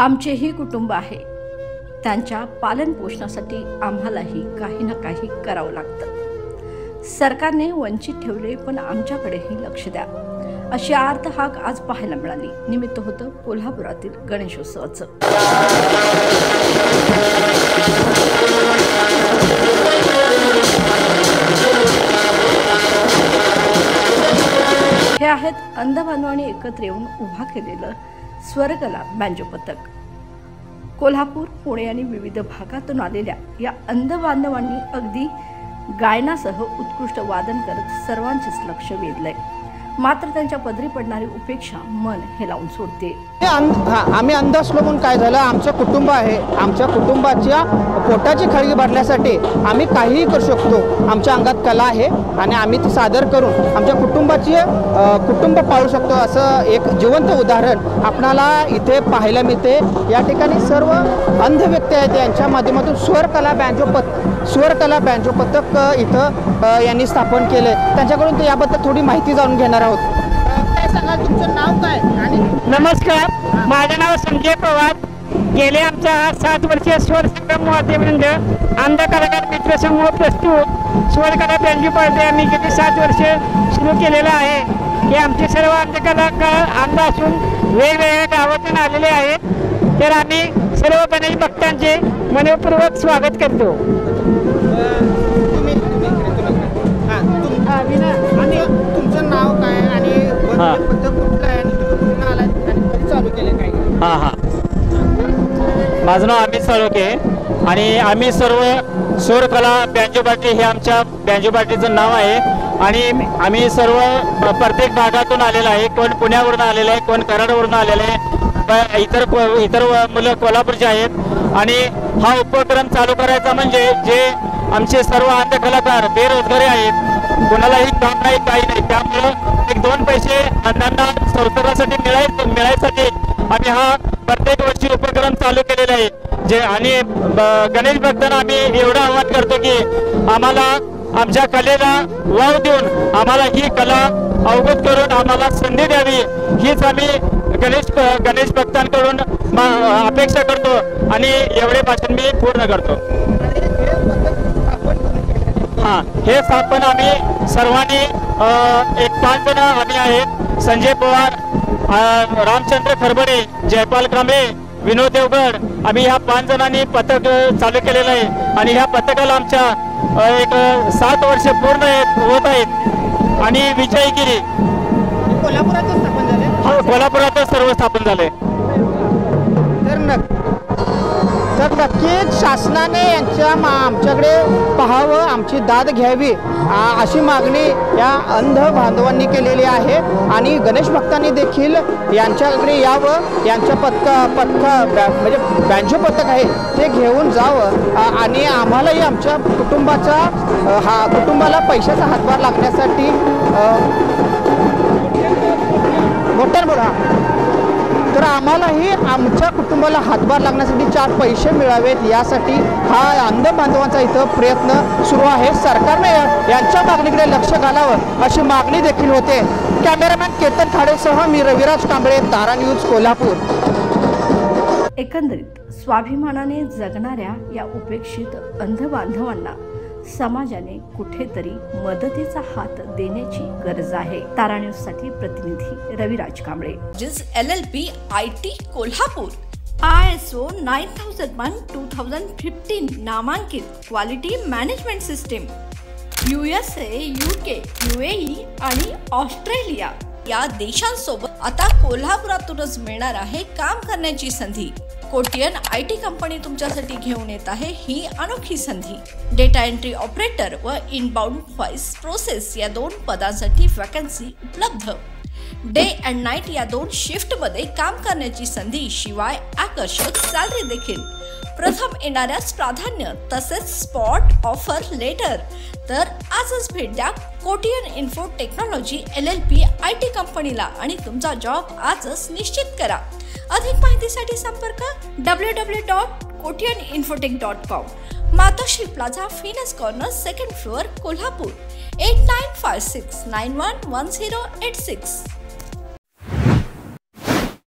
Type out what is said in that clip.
आमचेही कुटुंब आहे, त्यांच्या पालनपोषणासाठी आम्हालाही काही ना काही करावं लागतं। सरकारने वंचित ठेवले पण आमच्याकडेही लक्ष द्या, अशी आर्त हाक आज पाहायला मिळाली। निमित्त होतं कोल्हापुरातील गणेशोत्सवाचं। हे आहेत अंध बांधवांनी एकत्र येऊन उभा केलेलं स्वरकला बँजो पथक। कोल्हापूर, पुणे आणि विविध भागातून आलेल्या या अंध बांधवांनी अगदी गायनासह उत्कृष्ट वादन करत सर्वांचेच लक्ष वेधलंय। मात्र त्यांच्या पदरी पडणारी उपेक्षा मन हेलावून सोडते। आम्ही अंध असलो म्हणून काय झालं, आमचं कुटुंब आहे, आमच्या कुटुंबाच्या पोटाची खळगी भरण्यासाठी आम्ही काहीही करू शकतो। आमच्या अंगात कला आहे आणि आम्ही ती सादर करून आमच्या कुटुंबाची कुटुंब पाळू शकतो, असं एक जिवंत उदाहरण आपणाला इथे पाहायला मिळते। या ठिकाणी सर्व अंध व्यक्ती आहेत, यांच्या माध्यमातून स्वरकला बँजो पथक इथं यांनी स्थापन केले। त्यांच्याकडून याबद्दल थोडी माहिती जाणून घेणार आहोत। काय सांगाल, तुमचं नाव काय? आणि नमस्कार, माझं नाव संजय पवार। गेले आमच्या 7 वर्षीय स्वर संगम वाद्यवृंद अंध कलाकार मित्र समूह प्रस्तुत स्वरकला बँजो पडदे आम्ही गेली 7 वर्ष सुरू केलेलं आहे। की आमचे सर्व अंध कलाकार अंध असून वेगवेगळ्या गावातून आलेले आहेत, तर आम्ही सर्व गणेश भक्तांचे मनपूर्वक स्वागत करतो। तुमचं नाव काय आणि पथक कुठलं आहे आणि तुम्ही कुठून आलात आणि कधी चालू केलं काय? माझं नाव अमित साळोखे आणि आम्ही सर्व स्वरकला बँजो पार्टी हे आमच्या बँजो पार्टीचं नाव आहे। आणि आम्ही सर्व प्रत्येक भागातून आलेलं आहे, कोण पुण्यावरून आलेलं आहे, कोण कराडवरून आलेलं आहे, इतर मुलं कोल्हापूरचे आहेत। आणि हा उपक्रम चालू करायचा म्हणजे जे आमचे सर्व अंध कलाकार बेरोजगारी आहेत, कोणालाही काम नाही, काही नाही, त्यामुळं 1-2 पैसे अंधांना संसारासाठी मिळायसाठी आम्ही हा प्रत्येक वर्षी उपक्रम चालू केलेला आहे। जे आणि गणेश भक्तांना आम्ही एवढं आवाहन करतो की आम्हाला आमच्या कलेला वाव देऊन आम्हाला ही कला अवगत करून आम्हाला संधी द्यावी, हीच आम्ही गणेश भक्तांकडून अपेक्षा करतो। आणि एवढे भाषण मी पूर्ण करतो। हे स्थापन आम्ही सर्वांनी एक 5 जण आम्ही आहेत। संजय पवार, रामचंद्र खरबडे, जयपाल कांबळे, विनोद देवगड, आम्ही ह्या 5 जणांनी पथक चालू केलेलं आहे। आणि ह्या पथकाला आमच्या एक 7 वर्ष पूर्ण होत आहेत आणि विजयगिरी कोल्हापुरात स्थापन झाले। कोल्हापुरात सर्व स्थापन झाले। तर नक्कीच शासनाने आमच्याकडे पाहावं, आमची दाद घ्यावी, अशी मागणी या अंध बांधवांनी केलेली आहे। आणि गणेश भक्तांनी देखील यांच्याकडे यावं, यांच्या म्हणजे बँजो पथक आहे ते घेऊन जावं आणि आम्हालाही आमच्या कुटुंबाला पैशाचा हातभार लागण्यासाठी मोठ्यानं बोला, तर आम्हालाही आमच्या कुटुंबाला हातभार लागण्यासाठी 4 पैसे मिळावेत, यासाठी हा अंध बांधवांचा इथं प्रयत्न सुरू आहे। सरकारने यांच्या मागणीकडे लक्ष घालावं अशी मागणी देखील होते। कॅमेरामॅन केतन खाडेसह मी रविराज कांबळे, तारा न्यूज, कोल्हापूर। एकंदरीत स्वाभिमानाने जगणाऱ्या या उपेक्षित अंध बांधवांना समाजाने कुठेतरी मदतीचा हात देण्याची गरज आहे। तारा न्यूज साठी प्रतिनिधी Raviraj Kamble. LLP IT Kolhapur, ISO 9001:2015 नामांकित quality management system, USA, UK, UAE आणि ऑस्ट्रेलिया या देशांसोबत आता कोल्हापुरातूनच मिळणार आहे काम करण्याची संधी। कोटियन IT कंपनी तुमच्यासाठी घेऊन येत आहे ही अनोखी संधी। डेटा एंट्री ऑपरेटर व इनबाउंड व्हॉइस प्रोसेस या 2 पदांसाठी वॅकन्सी उपलब्ध। डे अँड नाईट या 2 शिफ्टमध्ये काम करण्याची संधी, शिवाय आकर्षक सॅलरी देखील। प्रथम येणाऱ्यास प्राधान्य तसेच स्पॉट ऑफर लेटर। तर आजच भेट द्या Kotian info technology LLP IT कंपनीला आणि तुमचा जॉब आजच निश्चित करा। अधिक माहितीसाठी संपर्क www.kotiyaninfotech.com, मातोश्री प्लाझा, फिनस कॉर्नर, 2nd फ्लोअर, कोल्हापूर, 8956911086।